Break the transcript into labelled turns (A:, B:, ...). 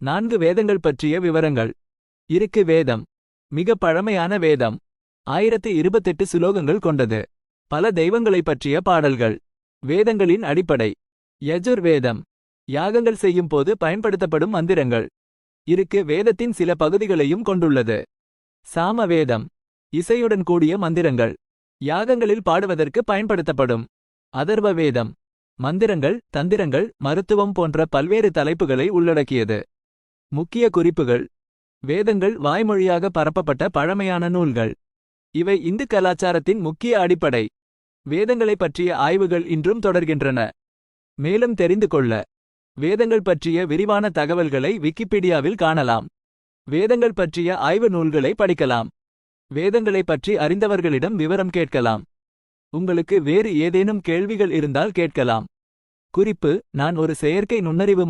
A: 4 வேதங்கள் பற்றிய விவரங்கள். இருக்கு வேதம். மிக பழமையான வேதம். 1028 சுலோகங்கள் கொண்டது. பல தெய்வங்களைப் பற்றிய பாடல்கள். வேதங்களின் அடிப்படை. யஜுர் வேதம். யாகங்கள் செய்யும் போது பயன்படுத்தப்படும் மந்திரங்கள். இருக்கு வேதத்தின் சில பகுதிகளையும் கொண்டுள்ளது. சாம வேதம். இசையுடன் கூடிய மந்திரங்கள். யாகங்களில் பாடுவதற்கு பயன்படுத்தப்படும். அதர்வ வேதம். மந்திரங்கள், தந்திரங்கள், மருத்துவம் போன்ற பல்வேறு தலைப்புகளை உள்ளடக்கியது. முக்கிய குறிப்புகள். வேதங்கள் வாய்மொழியாக பரப்பப்பட்ட பழமையான நூல்கள். இவை இந்து கலாச்சாரத்தின் முக்கிய அடிப்படை. வேதங்களைப் பற்றிய ஆய்வுகள் இன்றும் தொடர்கின்றன. மேலும் தெரிந்து கொள்ள வேதங்கள் பற்றிய விரிவான தகவல்களை விக்கிபீடியாவில் காணலாம். வேதங்கள் பற்றிய ஆய்வு நூல்களை படிக்கலாம். வேதங்களைப் பற்றி அறிந்தவர்களிடம் விவரம் கேட்கலாம். உங்களுக்கு வேறு ஏதேனும் கேள்விகள் இருந்தால் கேட்கலாம். குறிப்பு: நான் ஒரு செயற்கை நுண்ணறிவு